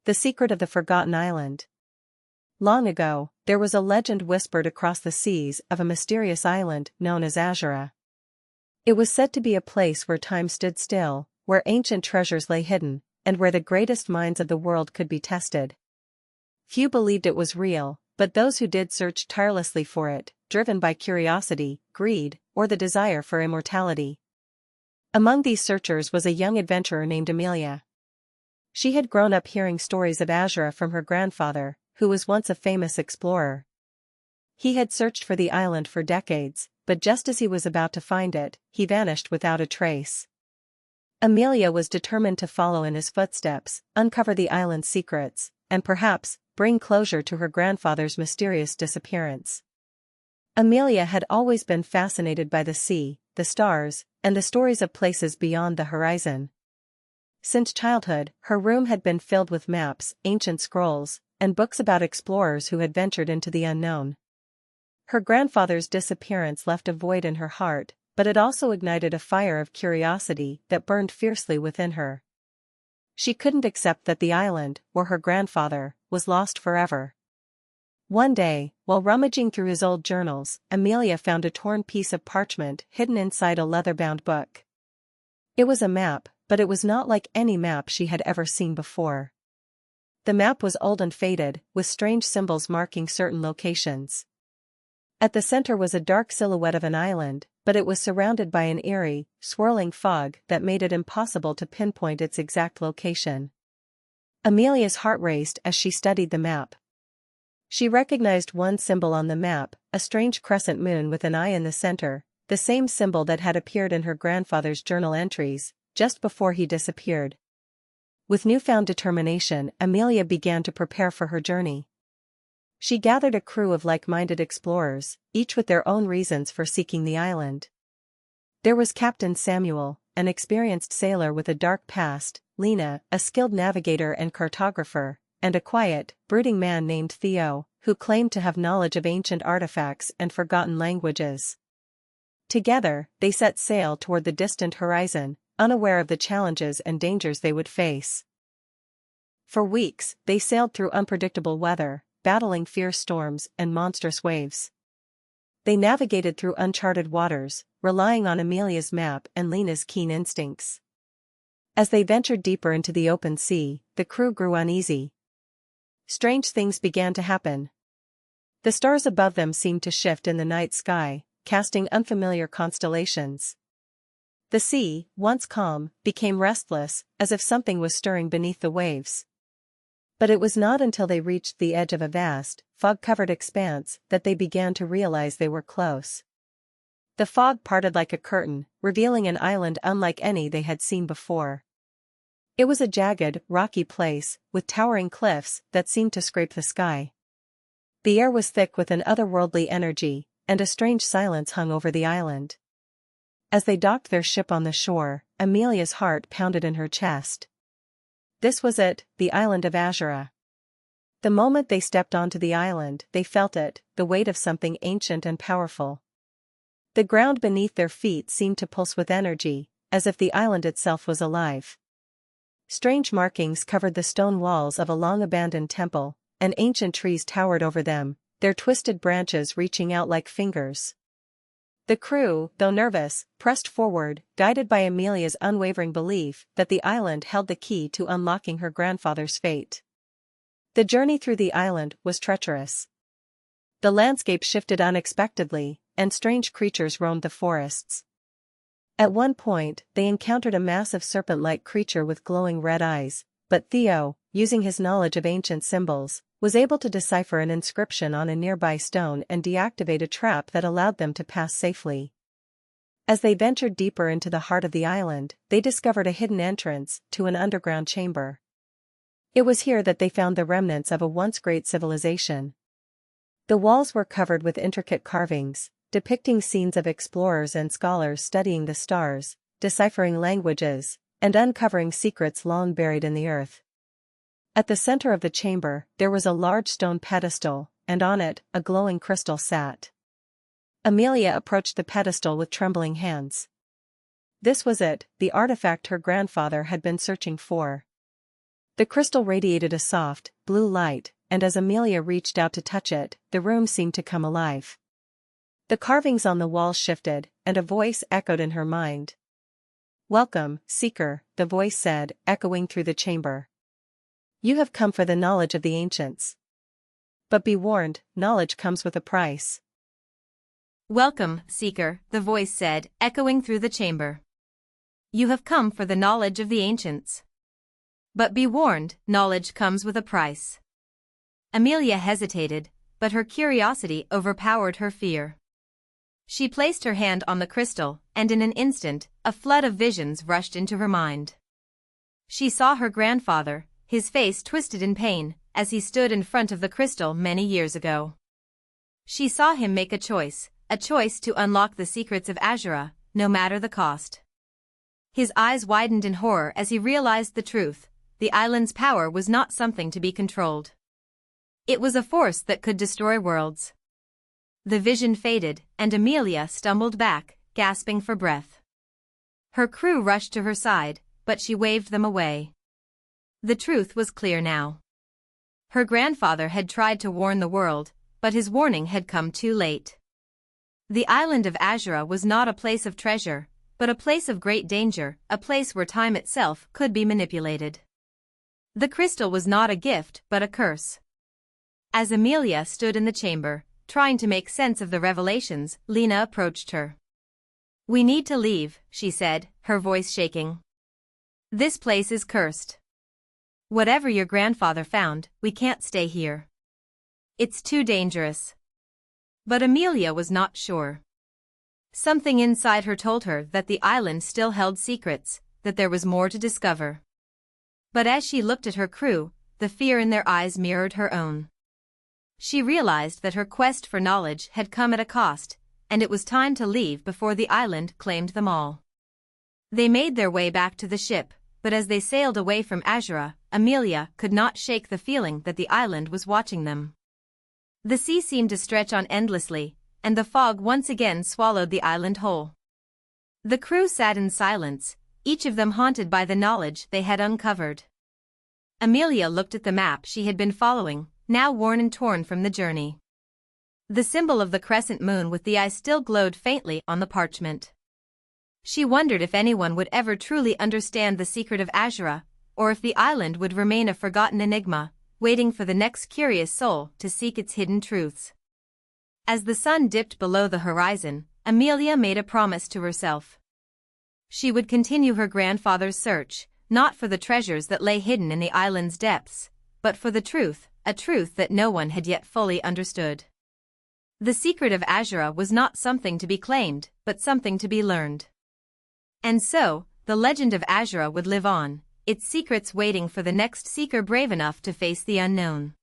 The Secret of the Forgotten Island. Long ago, there was a legend whispered across the seas of a mysterious island known as Azura. It was said to be a place where time stood still, where ancient treasures lay hidden, and where the greatest minds of the world could be tested. Few believed it was real, but those who did searched tirelessly for it, driven by curiosity, greed, or the desire for immortality. Among these searchers was a young adventurer named Amelia. She had grown up hearing stories of Azura from her grandfather, who was once a famous explorer. He had searched for the island for decades, but just as he was about to find it, he vanished without a trace. Amelia was determined to follow in his footsteps, uncover the island's secrets, and perhaps bring closure to her grandfather's mysterious disappearance. Amelia had always been fascinated by the sea, the stars, and the stories of places beyond the horizon. Since childhood, her room had been filled with maps, ancient scrolls, and books about explorers who had ventured into the unknown. Her grandfather's disappearance left a void in her heart, but it also ignited a fire of curiosity that burned fiercely within her. She couldn't accept that the island, or her grandfather, was lost forever. One day, while rummaging through his old journals, Amelia found a torn piece of parchment hidden inside a leather-bound book. It was a map, but it was not like any map she had ever seen before. The map was old and faded, with strange symbols marking certain locations. At the center was a dark silhouette of an island, but it was surrounded by an eerie, swirling fog that made it impossible to pinpoint its exact location. Amelia's heart raced as she studied the map. She recognized one symbol on the map, a strange crescent moon with an eye in the center, the same symbol that had appeared in her grandfather's journal entries, just before he disappeared. With newfound determination, Amelia began to prepare for her journey. She gathered a crew of like-minded explorers, each with their own reasons for seeking the island. There was Captain Samuel, an experienced sailor with a dark past, Lena, a skilled navigator and cartographer, and a quiet, brooding man named Theo, who claimed to have knowledge of ancient artifacts and forgotten languages. Together, they set sail toward the distant horizon, unaware of the challenges and dangers they would face. For weeks, they sailed through unpredictable weather, battling fierce storms and monstrous waves. They navigated through uncharted waters, relying on Amelia's map and Lena's keen instincts. As they ventured deeper into the open sea, the crew grew uneasy. Strange things began to happen. The stars above them seemed to shift in the night sky, casting unfamiliar constellations. The sea, once calm, became restless, as if something was stirring beneath the waves. But it was not until they reached the edge of a vast, fog-covered expanse that they began to realize they were close. The fog parted like a curtain, revealing an island unlike any they had seen before. It was a jagged, rocky place, with towering cliffs that seemed to scrape the sky. The air was thick with an otherworldly energy, and a strange silence hung over the island. As they docked their ship on the shore, Amelia's heart pounded in her chest. This was it, the island of Azura. The moment they stepped onto the island, they felt it, the weight of something ancient and powerful. The ground beneath their feet seemed to pulse with energy, as if the island itself was alive. Strange markings covered the stone walls of a long-abandoned temple, and ancient trees towered over them, their twisted branches reaching out like fingers. The crew, though nervous, pressed forward, guided by Amelia's unwavering belief that the island held the key to unlocking her grandfather's fate. The journey through the island was treacherous. The landscape shifted unexpectedly, and strange creatures roamed the forests. At one point, they encountered a massive serpent-like creature with glowing red eyes, but Theo, using his knowledge of ancient symbols, was able to decipher an inscription on a nearby stone and deactivate a trap that allowed them to pass safely. As they ventured deeper into the heart of the island, they discovered a hidden entrance to an underground chamber. It was here that they found the remnants of a once great civilization. The walls were covered with intricate carvings, depicting scenes of explorers and scholars studying the stars, deciphering languages, and uncovering secrets long buried in the earth. At the center of the chamber, there was a large stone pedestal, and on it, a glowing crystal sat. Amelia approached the pedestal with trembling hands. This was it, the artifact her grandfather had been searching for. The crystal radiated a soft, blue light, and as Amelia reached out to touch it, the room seemed to come alive. The carvings on the walls shifted, and a voice echoed in her mind. "Welcome, Seeker," the voice said, echoing through the chamber. "You have come for the knowledge of the ancients. But be warned, knowledge comes with a price." "Welcome, Seeker," the voice said, echoing through the chamber. "You have come for the knowledge of the ancients. But be warned, knowledge comes with a price." Amelia hesitated, but her curiosity overpowered her fear. She placed her hand on the crystal, and in an instant, a flood of visions rushed into her mind. She saw her grandfather, his face twisted in pain, as he stood in front of the crystal many years ago. She saw him make a choice to unlock the secrets of Azura, no matter the cost. His eyes widened in horror as he realized the truth: the island's power was not something to be controlled. It was a force that could destroy worlds. The vision faded, and Amelia stumbled back, gasping for breath. Her crew rushed to her side, but she waved them away. The truth was clear now. Her grandfather had tried to warn the world, but his warning had come too late. The island of Azura was not a place of treasure, but a place of great danger, a place where time itself could be manipulated. The crystal was not a gift but a curse. As Amelia stood in the chamber, trying to make sense of the revelations, Lena approached her. "We need to leave," she said, her voice shaking. "This place is cursed. Whatever your grandfather found, we can't stay here. It's too dangerous." But Amelia was not sure. Something inside her told her that the island still held secrets, that there was more to discover. But as she looked at her crew, the fear in their eyes mirrored her own. She realized that her quest for knowledge had come at a cost, and it was time to leave before the island claimed them all. They made their way back to the ship, but as they sailed away from Azura, Amelia could not shake the feeling that the island was watching them. The sea seemed to stretch on endlessly, and the fog once again swallowed the island whole. The crew sat in silence, each of them haunted by the knowledge they had uncovered. Amelia looked at the map she had been following, now worn and torn from the journey. The symbol of the crescent moon with the eye still glowed faintly on the parchment. She wondered if anyone would ever truly understand the secret of Azura, or if the island would remain a forgotten enigma, waiting for the next curious soul to seek its hidden truths. As the sun dipped below the horizon, Amelia made a promise to herself. She would continue her grandfather's search, not for the treasures that lay hidden in the island's depths, but for the truth, a truth that no one had yet fully understood. The secret of Azura was not something to be claimed, but something to be learned. And so, the legend of Azura would live on, its secrets waiting for the next seeker brave enough to face the unknown.